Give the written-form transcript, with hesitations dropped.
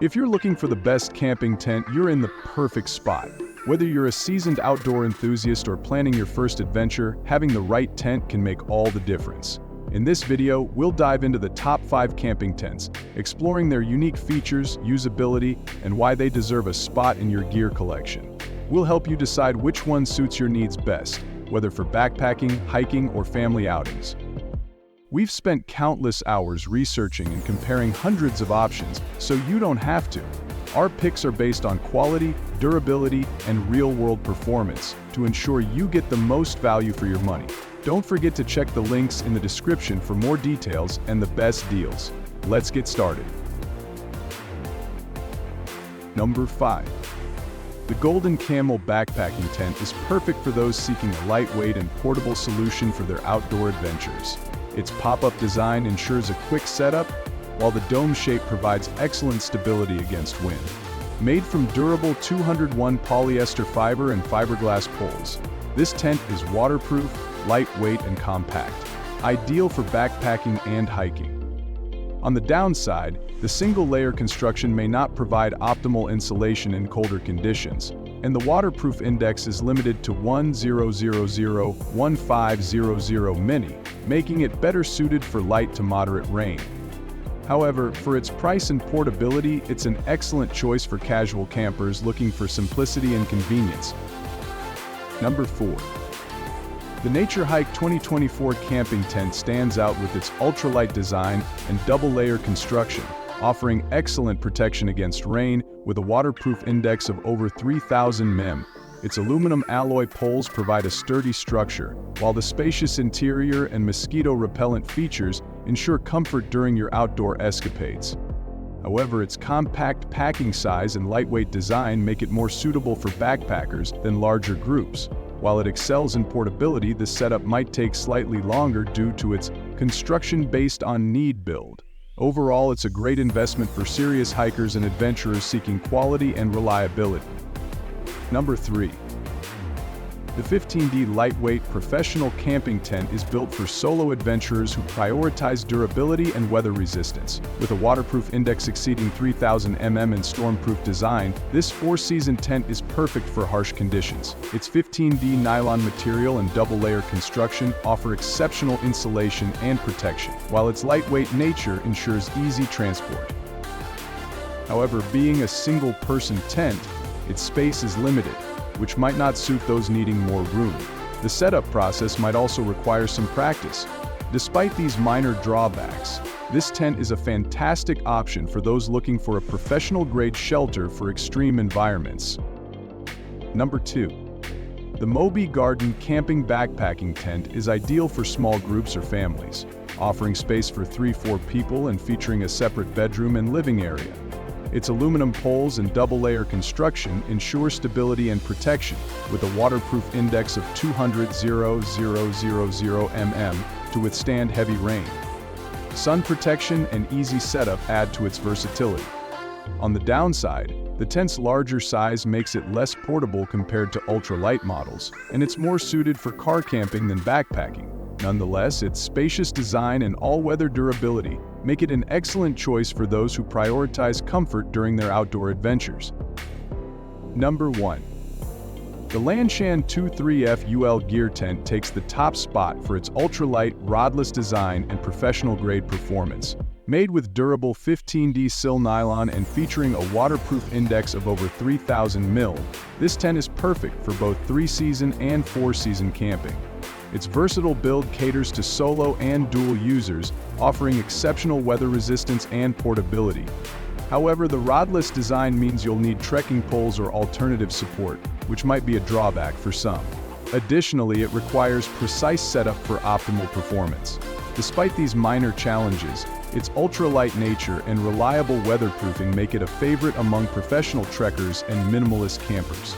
If you're looking for the best camping tent, you're in the perfect spot. Whether you're a seasoned outdoor enthusiast or planning your first adventure, having the right tent can make all the difference. In this video, we'll dive into the top 5 camping tents, exploring their unique features, usability, and why they deserve a spot in your gear collection. We'll help you decide which one suits your needs best, whether for backpacking, hiking, or family outings. We've spent countless hours researching and comparing hundreds of options, so you don't have to. Our picks are based on quality, durability, and real-world performance to ensure you get the most value for your money. Don't forget to check the links in the description for more details and the best deals. Let's get started. Number 5. The Golden Camel Backpacking Tent is perfect for those seeking a lightweight and portable solution for their outdoor adventures. Its pop-up design ensures a quick setup, while the dome shape provides excellent stability against wind. Made from durable 201 polyester fiber and fiberglass poles, this tent is waterproof, lightweight, and compact, ideal for backpacking and hiking. On the downside, the single-layer construction may not provide optimal insulation in colder conditions, and the waterproof index is limited to 1000-1500 mini, making it better suited for light to moderate rain. However, for its price and portability, it's an excellent choice for casual campers looking for simplicity and convenience. Number 4. The Naturehike 2024 camping tent stands out with its ultralight design and double-layer construction, offering excellent protection against rain with a waterproof index of over 3000 mem. Its aluminum alloy poles provide a sturdy structure, while the spacious interior and mosquito-repellent features ensure comfort during your outdoor escapades. However, its compact packing size and lightweight design make it more suitable for backpackers than larger groups. While it excels in portability, the setup might take slightly longer due to its construction based on need build. Overall, it's a great investment for serious hikers and adventurers seeking quality and reliability. Number 3. The 15D Lightweight Professional Camping Tent is built for solo adventurers who prioritize durability and weather resistance. With a waterproof index exceeding 3000 mm and stormproof design, this 4-season tent is perfect for harsh conditions. Its 15D nylon material and double-layer construction offer exceptional insulation and protection, while its lightweight nature ensures easy transport. However, being a single-person tent, its space is limited, which might not suit those needing more room. The setup process might also require some practice. Despite these minor drawbacks, this tent is a fantastic option for those looking for a professional-grade shelter for extreme environments. Number 2. The MOBI Garden Camping Backpacking Tent is ideal for small groups or families, offering space for 3-4 people and featuring a separate bedroom and living area. Its aluminum poles and double-layer construction ensure stability and protection, with a waterproof index of 200-0000 mm to withstand heavy rain. Sun protection and easy setup add to its versatility. On the downside, the tent's larger size makes it less portable compared to ultralight models, and it's more suited for car camping than backpacking. Nonetheless, its spacious design and all-weather durability make it an excellent choice for those who prioritize comfort during their outdoor adventures. Number 1. The LanShan 23F UL Gear Tent takes the top spot for its ultralight, rodless design and professional-grade performance. Made with durable 15D Silnylon and featuring a waterproof index of over 3000 mil, this tent is perfect for both 3-season and 4-season camping. Its versatile build caters to solo and dual users, offering exceptional weather resistance and portability. However, the rodless design means you'll need trekking poles or alternative support, which might be a drawback for some. Additionally, it requires precise setup for optimal performance. Despite these minor challenges, its ultralight nature and reliable weatherproofing make it a favorite among professional trekkers and minimalist campers.